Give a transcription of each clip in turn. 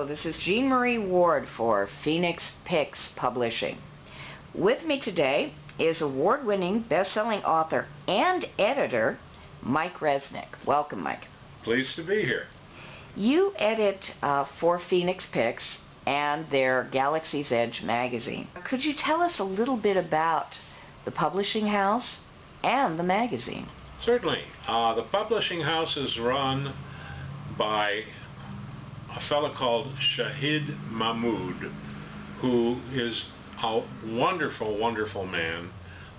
this is Jean Marie Ward for Phoenix Picks Publishing. With me today is award-winning, best-selling author and editor, Mike Resnick. Welcome, Mike. Pleased to be here. You edit for Phoenix Picks and their Galaxy's Edge magazine. Could you tell us a little bit about the publishing house and the magazine? Certainly. The publishing house is run by a fellow called Shahid Mahmood, who is a wonderful, wonderful man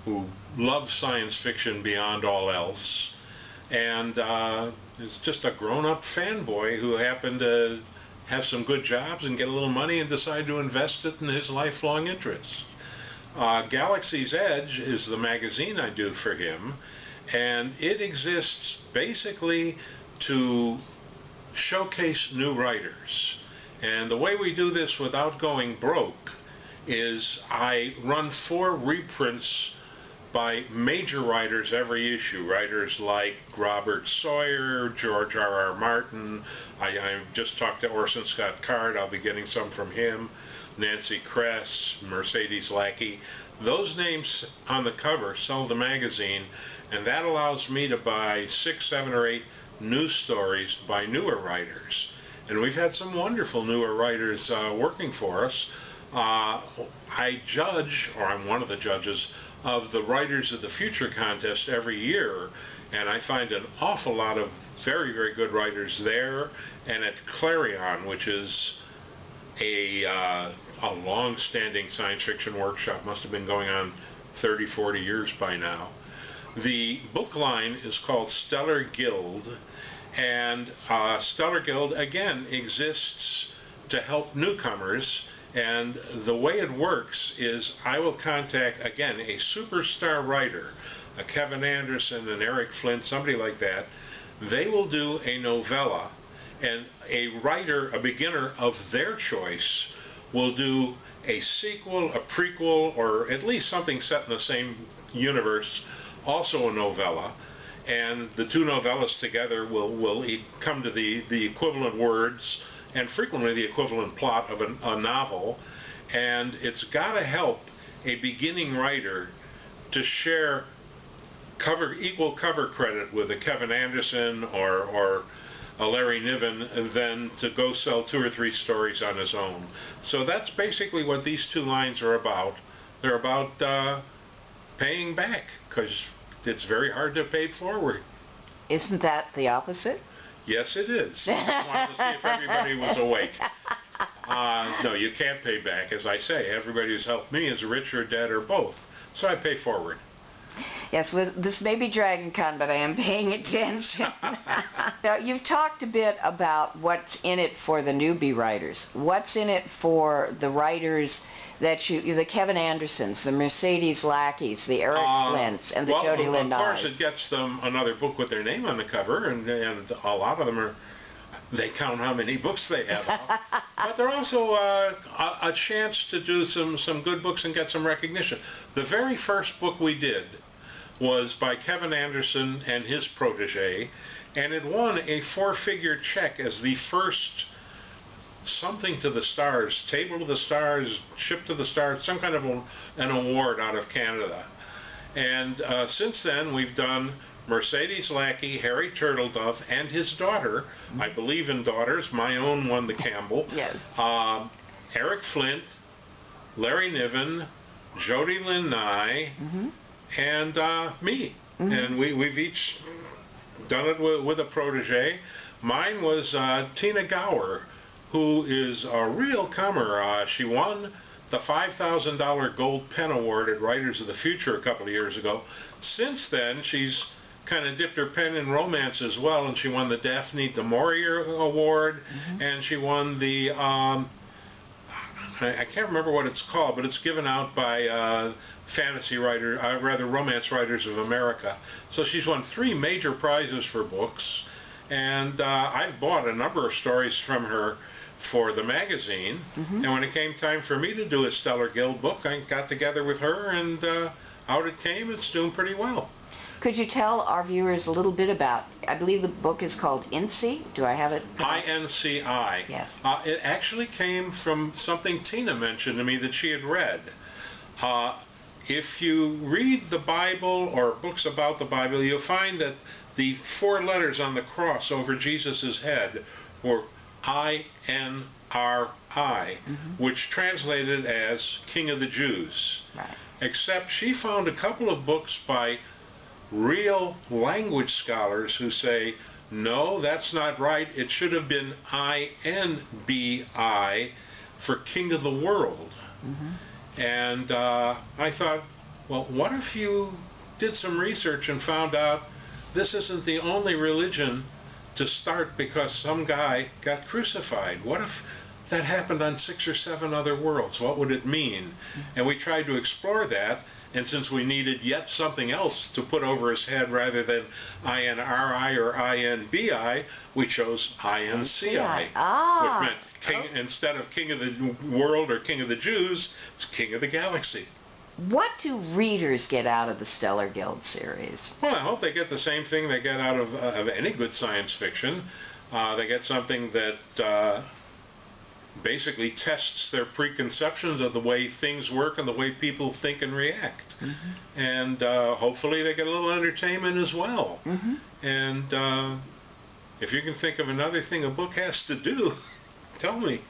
who loves science fiction beyond all else, and is just a grown-up fanboy who happened to have some good jobs and get a little money and decide to invest it in his lifelong interests. Galaxy's Edge is the magazine I do for him, and it exists basically to showcase new writers. And the way we do this without going broke is I run 4 reprints by major writers every issue. Writers like Robert Sawyer, George R.R. Martin. I just talked to Orson Scott Card. I'll be getting some from him. Nancy Kress, Mercedes Lackey. Those names on the cover sell the magazine, and that allows me to buy 6, 7, or 8 news stories by newer writers. And we've had some wonderful newer writers working for us. I judge, or I'm one of the judges, of the Writers of the Future contest every year, and I find an awful lot of very, very good writers there, and at Clarion, which is a long-standing science fiction workshop, must have been going on 30, 40 years by now. The book line is called Stellar Guild, and Stellar Guild, again, exists to help newcomers, and the way it works is I will contact, again, a superstar writer, a Kevin Anderson, an Eric Flint, somebody like that. They will do a novella, and a writer, a beginner of their choice, will do a sequel, a prequel, or at least something set in the same universe, also a novella, and the 2 novellas together will come to the equivalent words and frequently the equivalent plot of a novel, and it's got to help a beginning writer to share equal cover credit with a Kevin Anderson or a Larry Niven than to go sell 2 or 3 stories on his own. So that's basically what these 2 lines are about. They're about paying back, because it's very hard to pay forward. Isn't that the opposite? Yes, it is. I wanted to see if everybody was awake. No, you can't pay back. As I say, everybody who's helped me is rich or dead or both. So I pay forward. Yes, well, this may be Dragon Con, but I am paying attention. Now, you've talked a bit about what's in it for the newbie writers. What's in it for the writers that the Kevin Andersons, the Mercedes Lackeys, the Eric Flints, and the Jody Lynn Of course, it gets them another book with their name on the cover, and a lot of them they count how many books they have out. But they're also a chance to do some good books and get some recognition. The very first book we did was by Kevin Anderson and his protege, and it won a 4-figure check as the first something to the stars, table to the stars, ship to the stars, some kind of an award out of Canada. And since then we've done Mercedes Lackey, Harry Turtledove, and his daughter. I believe in daughters. My own won the Campbell. Yes. Eric Flint, Larry Niven, Jody Lynn Nye, and me. And we've each done it with a protege. Mine was Tina Gower, who is a real comer. She won the $5,000 Gold Pen Award at Writers of the Future a couple of years ago. Since then, she's kind of dipped her pen in romance as well, and she won the Daphne du Maurier Award, and she won the, I can't remember what it's called, but it's given out by fantasy writers, rather Romance Writers of America. So she's won 3 major prizes for books, and I've bought a number of stories from her for the magazine, and when it came time for me to do a Stellar Guild book, I got together with her and out it came. It's doing pretty well. Could you tell our viewers a little bit about, I believe the book is called INCI? Do I have it? INCI. Yes. It actually came from something Tina mentioned to me that she had read. If you read the Bible or books about the Bible, you'll find that the 4 letters on the cross over Jesus' head were I-N-R-I, which translated as King of the Jews. Right. Except she found a couple of books by real language scholars who say, no, that's not right. It should have been I-N-B-I for King of the World. And I thought, well, what if you did some research and found out this isn't the only religion to start because some guy got crucified? What if that happened on 6 or 7 other worlds? What would it mean? And we tried to explore that, and since we needed yet something else to put over his head rather than I-N-R-I or I-N-B-I, we chose I-N-C-I, which meant king, instead of King of the World or King of the Jews, it's King of the Galaxy. What do readers get out of the Stellar Guild series? Well, I hope they get the same thing they get out of any good science fiction. They get something that basically tests their preconceptions of the way things work and the way people think and react. And hopefully they get a little entertainment as well. And if you can think of another thing a book has to do, tell me.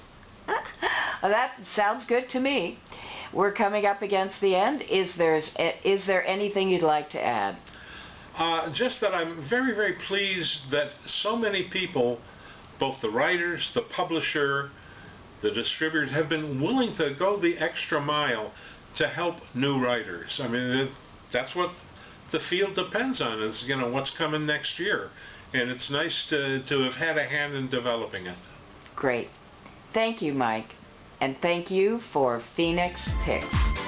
Well, that sounds good to me. We're coming up against the end. Is there anything you'd like to add? Just that I'm very, very pleased that so many people, both the writers, the publisher, the distributors, have been willing to go the extra mile to help new writers. I mean, that's what the field depends on, is, you know, what's coming next year. And it's nice to have had a hand in developing it. Great. Thank you, Mike. And thank you for Phoenix Picks.